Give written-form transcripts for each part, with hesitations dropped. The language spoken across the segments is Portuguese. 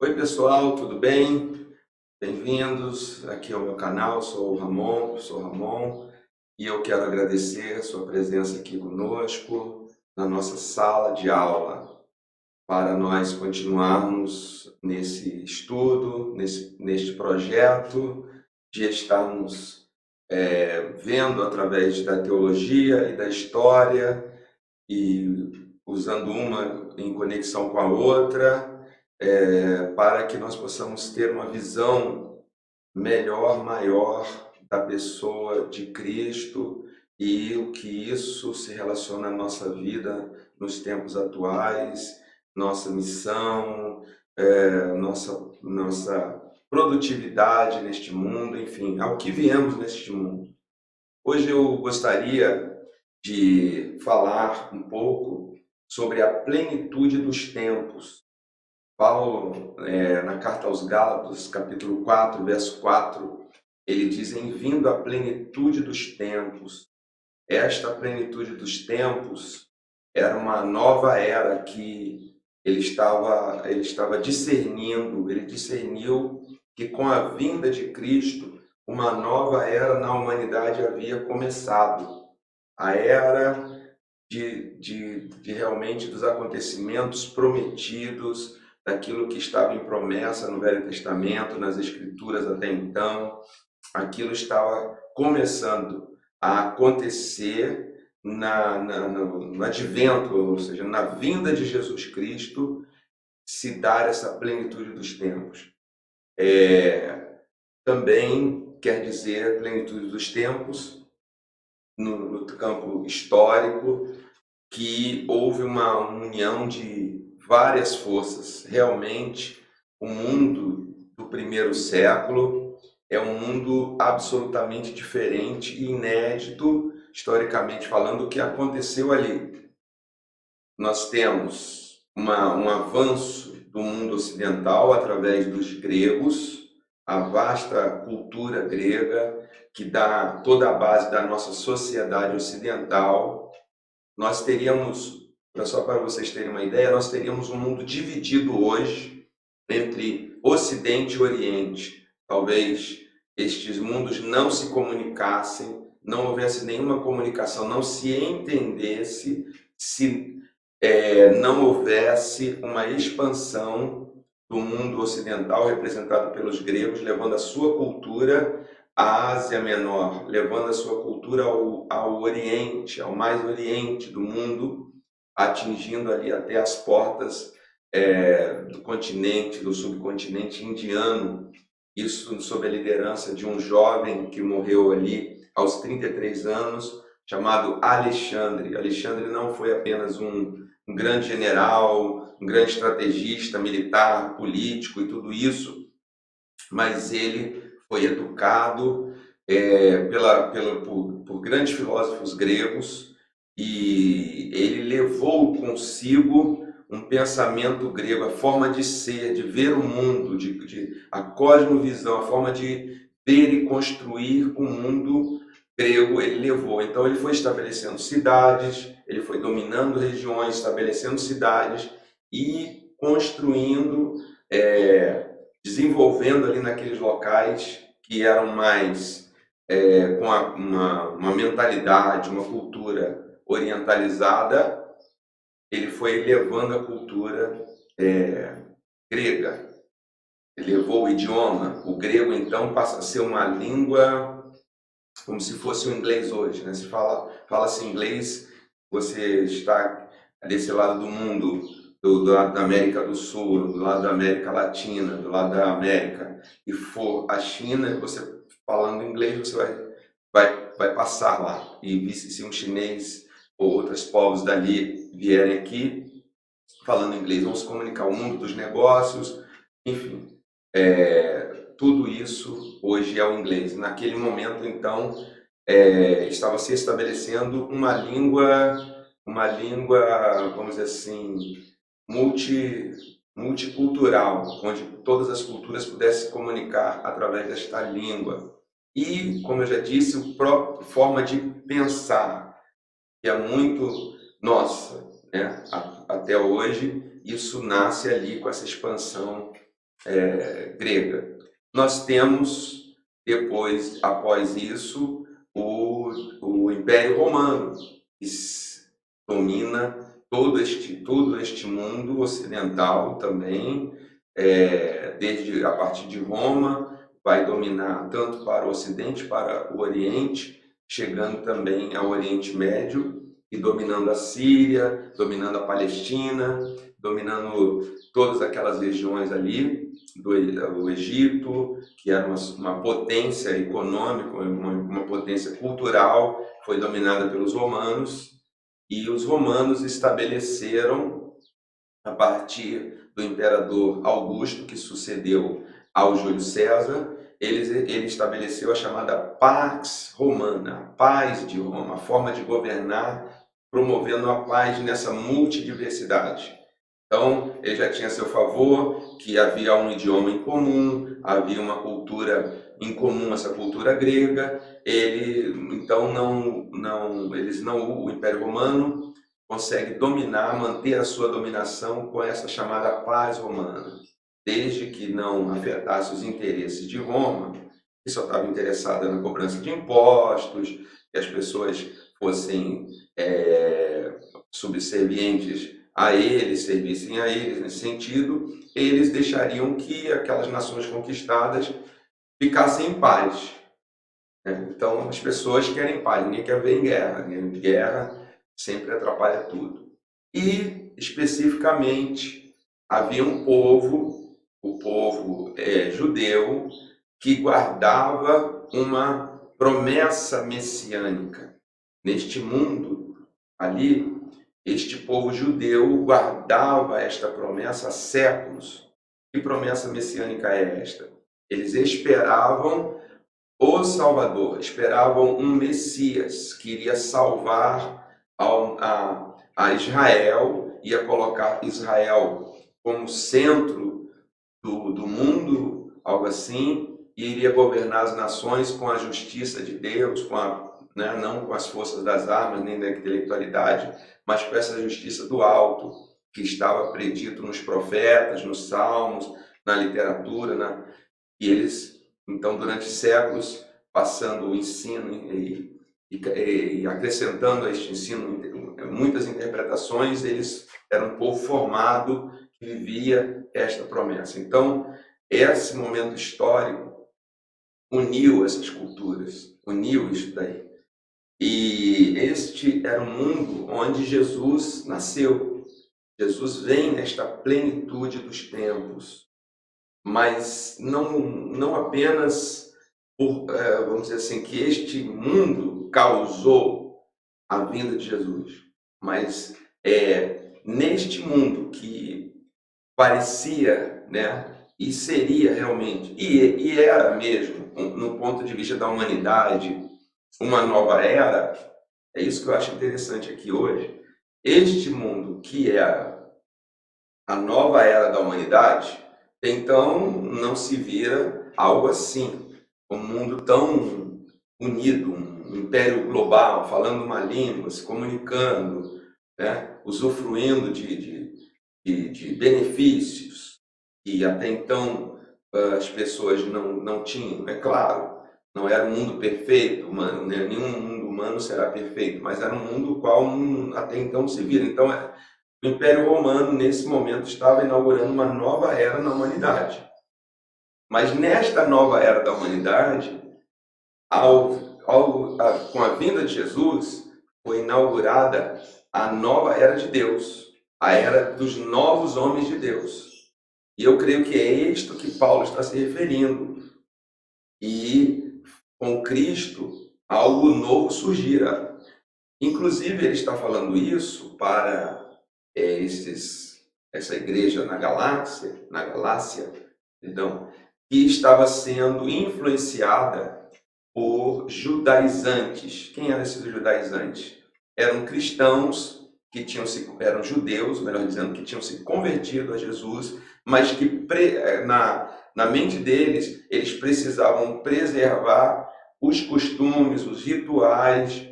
Oi pessoal, tudo bem? Bem-vindos aqui ao meu canal, sou o Ramon, professor Ramon, e eu quero agradecer a sua presença aqui conosco na nossa sala de aula, para nós continuarmos nesse estudo, neste projeto de estarmos vendo através da teologia e da história e usando uma em conexão com a outra, para que nós possamos ter uma visão melhor, maior da pessoa de Cristo e o que isso se relaciona à nossa vida nos tempos atuais, nossa missão, nossa produtividade neste mundo, enfim, ao que viemos neste mundo. Hoje eu gostaria de falar um pouco sobre a plenitude dos tempos. Paulo, na carta aos Gálatas, capítulo 4, verso 4, ele diz: em vindo a plenitude dos tempos. Esta plenitude dos tempos era uma nova era que ele estava discernindo, ele discerniu que com a vinda de Cristo, uma nova era na humanidade havia começado. A era de realmente dos acontecimentos prometidos, daquilo que estava em promessa no Velho Testamento, nas Escrituras até então, aquilo estava começando a acontecer no advento, ou seja, na vinda de Jesus Cristo, se dar essa plenitude dos tempos. Também quer dizer plenitude dos tempos no campo histórico, que houve uma união de várias forças. Realmente, o mundo do primeiro século é um mundo absolutamente diferente e inédito, historicamente falando, o que aconteceu ali. Nós temos um avanço do mundo ocidental através dos gregos, a vasta cultura grega, que dá toda a base da nossa sociedade ocidental. Nós teríamos, só para vocês terem uma ideia, nós teríamos um mundo dividido hoje entre Ocidente e Oriente. Talvez estes mundos não se comunicassem, não houvesse nenhuma comunicação, não se entendesse se não houvesse uma expansão do mundo ocidental representado pelos gregos, levando a sua cultura à Ásia Menor, levando a sua cultura ao Oriente, ao mais Oriente do mundo, atingindo ali até as portas do continente, do subcontinente indiano. Isso sob a liderança de um jovem que morreu ali aos 33 anos, chamado Alexandre. Alexandre não foi apenas um grande general, um grande estrategista militar, político e tudo isso, mas ele foi educado por grandes filósofos gregos, e ele levou consigo um pensamento grego, a forma de ser, de ver o mundo, a cosmovisão, a forma de ver e construir o mundo grego ele levou. Então ele foi estabelecendo cidades, ele foi dominando regiões, estabelecendo cidades e construindo, desenvolvendo ali naqueles locais que eram mais com uma mentalidade, uma cultura orientalizada. Ele foi levando a cultura grega, ele levou o idioma. O grego então passa a ser uma língua como se fosse o inglês hoje, né? Se fala-se inglês, você está desse lado do mundo, do lado da América do Sul, do lado da América Latina, do lado da América, e for a China, você falando inglês, você vai passar lá. E se um chinês ou outros povos dali vierem aqui falando inglês, vão se comunicar. O mundo dos negócios, enfim, tudo isso hoje é o inglês. Naquele momento, então, estava se estabelecendo uma língua, vamos dizer assim, multicultural, onde todas as culturas pudessem se comunicar através desta língua. E, como eu já disse, a própria forma de pensar, que é muito nossa, né? Até hoje, isso nasce ali com essa expansão grega. Nós temos, depois, após isso, o Império Romano, que domina todo este mundo ocidental também, desde a partir de Roma, vai dominar tanto para o Ocidente, para o Oriente, chegando também ao Oriente Médio e dominando a Síria, dominando a Palestina, dominando todas aquelas regiões ali do Egito, que era uma potência econômica, uma potência cultural, foi dominada pelos romanos, e os romanos estabeleceram, a partir do imperador Augusto, que sucedeu ao Júlio César, ele estabeleceu a chamada Pax Romana, a paz de Roma, a forma de governar, promovendo a paz nessa multidiversidade. Então, ele já tinha a seu favor que havia um idioma em comum, havia uma cultura em comum, essa cultura grega. Então, o Império Romano consegue dominar, manter a sua dominação com essa chamada paz romana, desde que não afetasse os interesses de Roma, que só estava interessada na cobrança de impostos, que as pessoas fossem subservientes a eles, servissem a eles nesse sentido, eles deixariam que aquelas nações conquistadas ficassem em paz. Então, as pessoas querem paz, ninguém quer ver em guerra. Guerra sempre atrapalha tudo. E, especificamente, havia um povo, o povo judeu, que guardava uma promessa messiânica. Neste mundo, ali, este povo judeu guardava esta promessa há séculos. Que promessa messiânica é esta? Eles esperavam o Salvador, esperavam um Messias que iria salvar a Israel, ia colocar Israel como centro do mundo, algo assim, e iria governar as nações com a justiça de Deus, não com as forças das armas nem da intelectualidade, mas com essa justiça do alto, que estava predito nos profetas, nos salmos, na literatura, e eles, então, durante séculos, passando o ensino e acrescentando a este ensino muitas interpretações, eles eram um povo formado que vivia esta promessa. Então, esse momento histórico uniu essas culturas, uniu isso daí. E este era o mundo onde Jesus nasceu. Jesus vem nesta plenitude dos tempos, mas não apenas vamos dizer assim, que este mundo causou a vinda de Jesus, mas neste mundo que parecia, e seria realmente, e era mesmo, no ponto de vista da humanidade, uma nova era. É isso que eu acho interessante aqui hoje. Este mundo que era a nova era da humanidade, então não se vira algo assim, um mundo tão unido, um império global, falando uma língua, se comunicando, usufruindo de benefícios que até então as pessoas não tinham. É claro, não era um mundo perfeito, nenhum mundo humano será perfeito, mas era um mundo qual até então se vira. Então, o Império Romano, nesse momento, estava inaugurando uma nova era na humanidade. Mas nesta nova era da humanidade, com a vinda de Jesus, foi inaugurada a nova era de Deus, a era dos novos homens de Deus. E eu creio que é isto que Paulo está se referindo. E com Cristo, algo novo surgirá. Inclusive, ele está falando isso para essa igreja na Galácia, que estava sendo influenciada por judaizantes. Quem eram esses judaizantes? Eram cristãos que eram judeus, melhor dizendo, que tinham se convertido a Jesus, mas que na mente deles, eles precisavam preservar os costumes, os rituais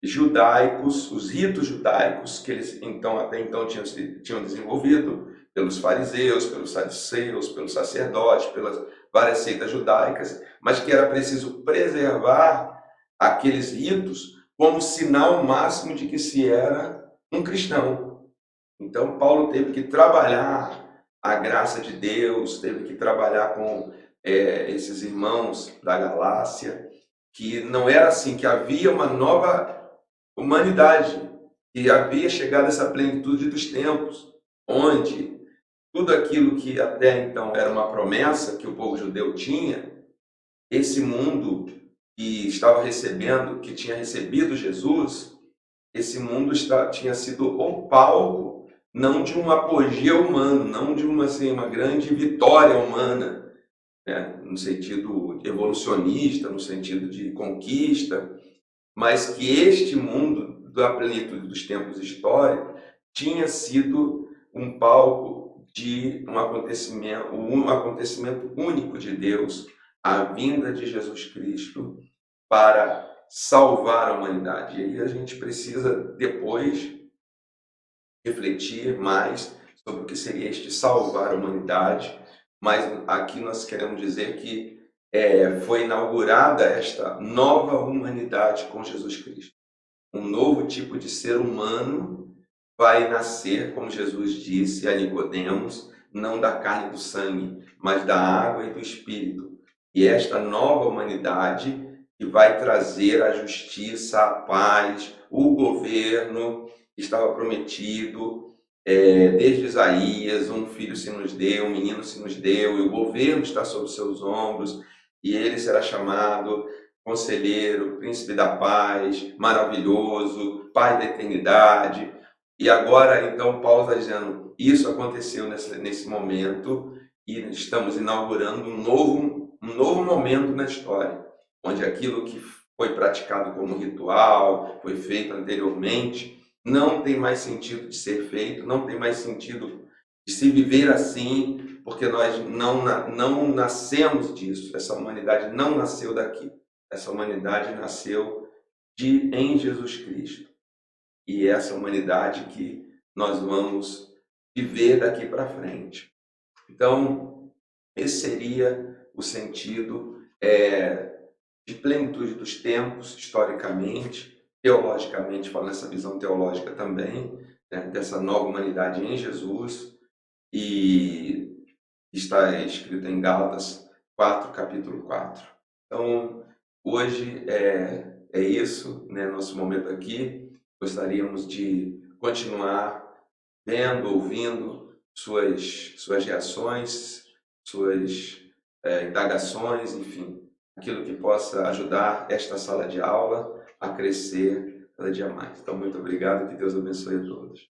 judaicos, os ritos judaicos que eles até então tinham desenvolvido pelos fariseus, pelos saduceus, pelos sacerdotes, pelas várias seitas judaicas, mas que era preciso preservar aqueles ritos como sinal máximo de que se era um cristão. Então, Paulo teve que trabalhar a graça de Deus, teve que trabalhar com esses irmãos da Galácia, que não era assim, que havia uma nova humanidade, que havia chegado essa plenitude dos tempos, onde tudo aquilo que até então era uma promessa que o povo judeu tinha, esse mundo que estava recebendo, que tinha recebido Jesus, esse mundo tinha sido o palco, não de um apogeu humano, não de uma grande vitória humana, né? No sentido evolucionista, no sentido de conquista, mas que este mundo da plenitude dos tempos históricos tinha sido um palco de um acontecimento único de Deus, a vinda de Jesus Cristo para salvar a humanidade. E aí a gente precisa depois refletir mais sobre o que seria este salvar a humanidade, mas aqui nós queremos dizer que foi inaugurada esta nova humanidade com Jesus Cristo. Um novo tipo de ser humano vai nascer, como Jesus disse a Nicodemos, não da carne e do sangue, mas da água e do Espírito. E esta nova humanidade que vai trazer a justiça, a paz, o governo que estava prometido desde Isaías, um filho se nos deu, um menino se nos deu, e o governo está sobre seus ombros, e ele será chamado Conselheiro, Príncipe da Paz, Maravilhoso, Pai da Eternidade. E agora, então, Paulo está dizendo, isso aconteceu nesse momento e estamos inaugurando um novo momento na história, onde aquilo que foi praticado como ritual, foi feito anteriormente, não tem mais sentido de ser feito, não tem mais sentido de se viver assim, porque nós não nascemos disso, essa humanidade não nasceu daqui, essa humanidade nasceu em Jesus Cristo. E essa humanidade que nós vamos viver daqui para frente. Então, esse seria o sentido de plenitude dos tempos, historicamente, teologicamente, falando essa visão teológica também, né, dessa nova humanidade em Jesus, e está escrito em Gálatas 4, capítulo 4. Então, hoje é isso, né, nosso momento aqui. Gostaríamos de continuar vendo, ouvindo suas reações, suas indagações, enfim, aquilo que possa ajudar esta sala de aula a crescer cada dia mais. Então, muito obrigado, que Deus abençoe a todos.